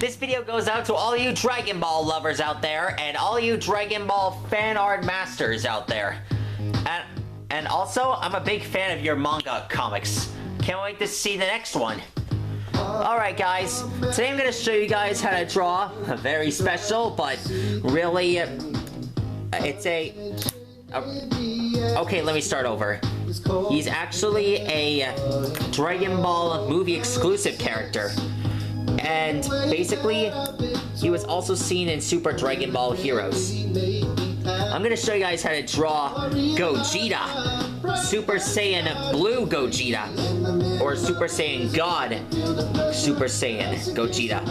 This video goes out to all you Dragon Ball lovers out there, and all you Dragon Ball fan art masters out there. And also, I'm a big fan of your manga comics. Can't wait to see the next one. Alright guys, today I'm going to show you guys how to draw a very special, but really, it's okay, let me start over. He's actually a Dragon Ball movie exclusive character. And basically, he was also seen in Super Dragon Ball Heroes. I'm gonna show you guys how to draw Gogeta, Super Saiyan Blue Gogeta, or Super Saiyan God Super Saiyan Gogeta.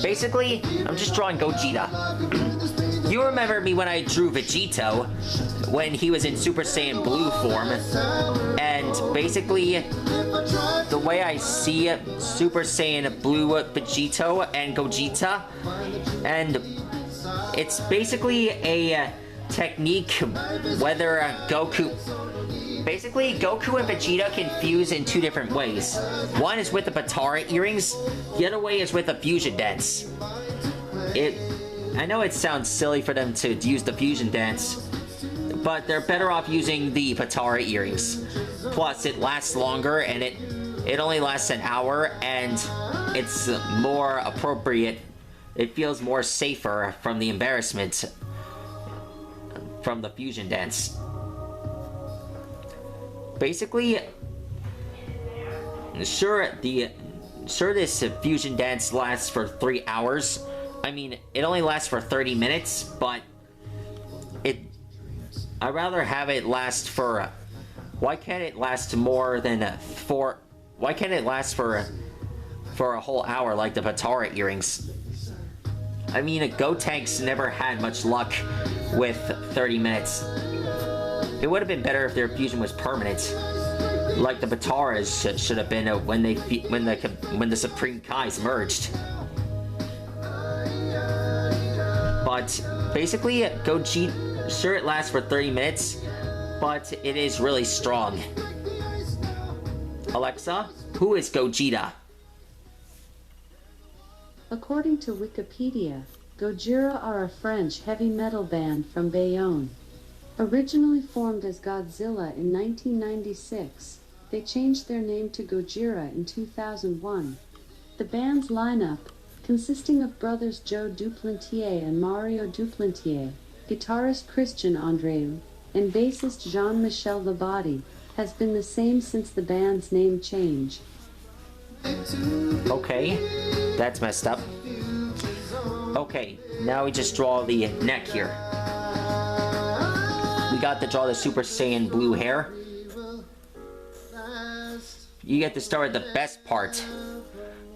Basically, I'm just drawing Gogeta. You remember me when I drew VEGETA, when he was in Super Saiyan Blue form, and basically, the way I see Super Saiyan Blue VEGETA and Gogeta, and it's basically a technique whether Goku... Basically, Goku and Vegeta can fuse in two different ways. One is with the Patara earrings, the other way is with the fusion dance. I know it sounds silly for them to use the fusion dance, but they're better off using the Patara earrings. Plus, it lasts longer, and it only lasts an hour, and it's more appropriate. It feels more safer from the embarrassment from the fusion dance. Basically, sure this fusion dance lasts for 3 hours. I mean, it only lasts for 30 minutes, but I'd rather have it last for... Why can't it last more than why can't it last for a whole hour like the Patara earrings? I mean, Gotenks never had much luck with 30 minutes. It would have been better if their fusion was permanent, like the Pataras should have been when the Supreme Kais merged. But basically, Gogeta, sure it lasts for 30 minutes, but it is really strong. Alexa, who is Gogeta? According to Wikipedia, Gojira are a French heavy metal band from Bayonne. Originally formed as Godzilla in 1996, they changed their name to Gojira in 2001. The band's lineup, consisting of brothers Joe Duplantier and Mario Duplantier, guitarist Christian Andreu, and bassist Jean-Michel Labadie, has been the same since the band's name change. Okay, that's messed up. Okay, now we just draw the neck here. We got to draw the Super Saiyan Blue hair. You get to start with the best part,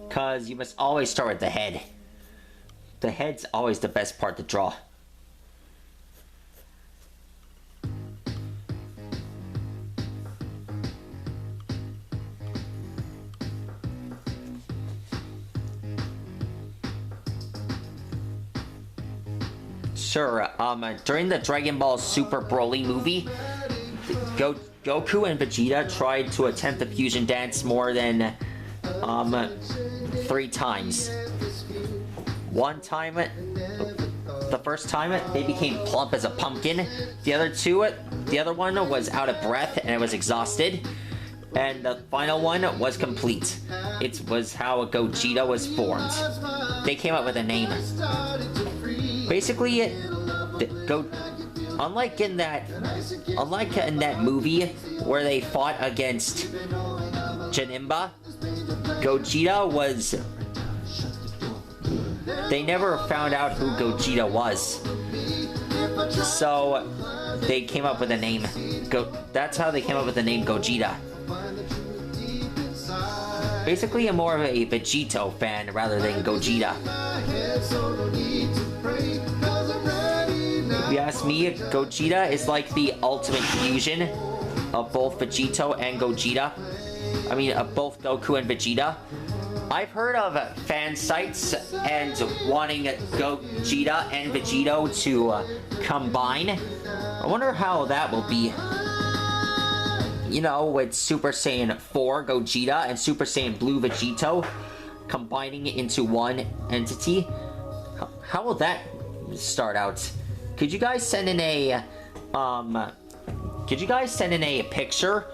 because you must always start with the head. The head's always the best part to draw. Sure, during the Dragon Ball Super Broly movie, Goku and Vegeta tried to attempt the fusion dance more than 3 times. One time, the first time, they became plump as a pumpkin. The other one was out of breath and it was exhausted. And the final one was complete. It was how Gogeta was formed. They came up with a name. Basically, unlike in that movie where they fought against Janemba, Gogeta was... They never found out who Gogeta was. So, they came up with a name. That's how they came up with the name Gogeta. Basically, I'm more of a Vegeta fan rather than Gogeta. If you ask me, Gogeta is like the ultimate fusion of both Vegeta and Gogeta. I mean, of both Goku and Vegeta. I've heard of fan sites and wanting Gogeta and Vegeta to combine. I wonder how that will be. You know, with Super Saiyan 4 Gogeta and Super Saiyan Blue Vegeta. combining it into one entity. How will that start out? Could you guys send in a picture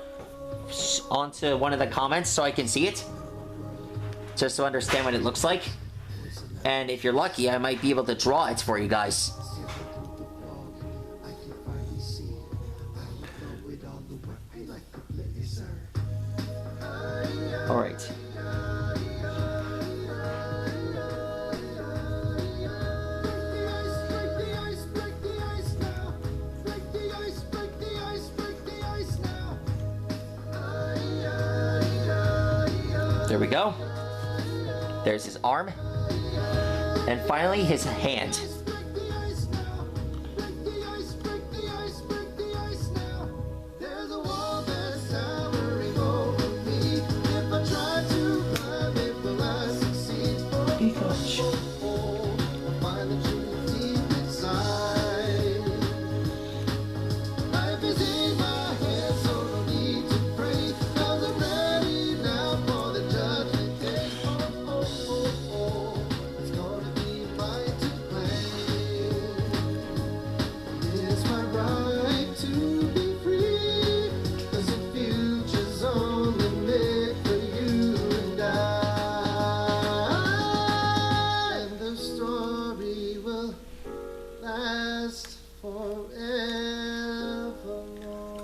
onto one of the comments so I can see it? Just to understand what it looks like. And if you're lucky, I might be able to draw it for you guys. Alright. There we go. There's his arm. And finally, his hand.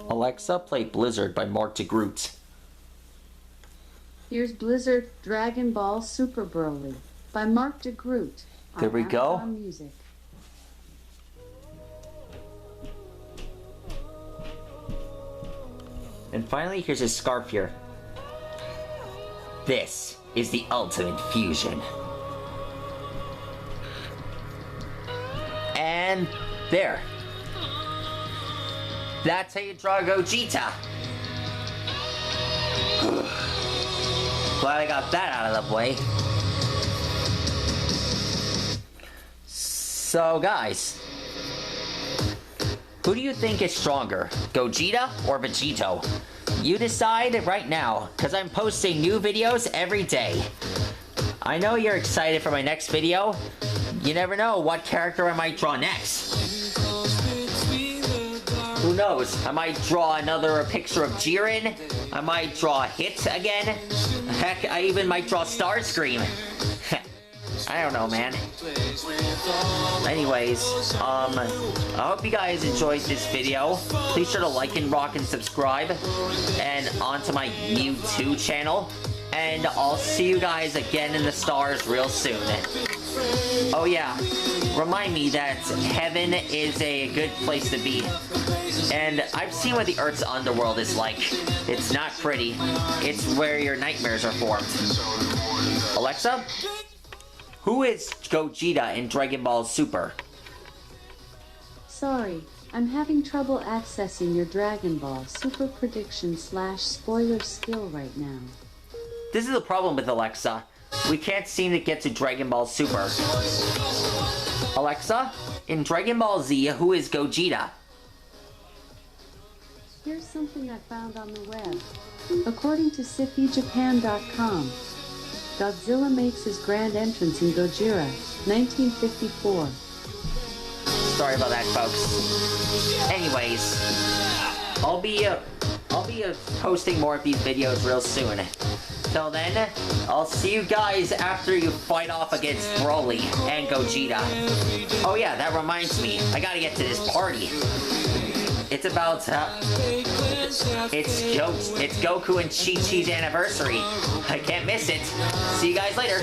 Alexa, play Blizzard by Mark DeGroot. Here's Blizzard Dragon Ball Super Broly by Mark DeGroot. There we go. Music. And finally, here's his scarf here. This is the ultimate fusion. And there. That's how you draw Gogeta. Glad I got that out of the way. So guys, who do you think is stronger, Gogeta or Vegeta? You decide right now, because I'm posting new videos every day. I know you're excited for my next video. You never know what character I might draw next. Who knows? I might draw another picture of Jiren. I might draw Hit again. Heck, I even might draw Starscream. I don't know, man. Anyways, I hope you guys enjoyed this video. Please sure to like and rock and subscribe. And onto my YouTube channel. And I'll see you guys again in the stars real soon. Oh yeah, remind me that heaven is a good place to be. And I've seen what the Earth's underworld is like. It's not pretty. It's where your nightmares are formed. Alexa, who is Gogeta in Dragon Ball Super? Sorry, I'm having trouble accessing your Dragon Ball Super prediction / spoiler skill right now. This is the problem with Alexa. We can't seem to get to Dragon Ball Super. Alexa, in Dragon Ball Z, who is Gogeta? Here's something I found on the web. According to SSGSS.com, Godzilla makes his grand entrance in Gojira, 1954. Sorry about that, folks. Anyways, I'll be posting more of these videos real soon. Till then, I'll see you guys after you fight off against Broly and Gogeta. Oh yeah, that reminds me. I gotta get to this party. It's about, it's Goku and Chi-Chi's anniversary. I can't miss it. See you guys later.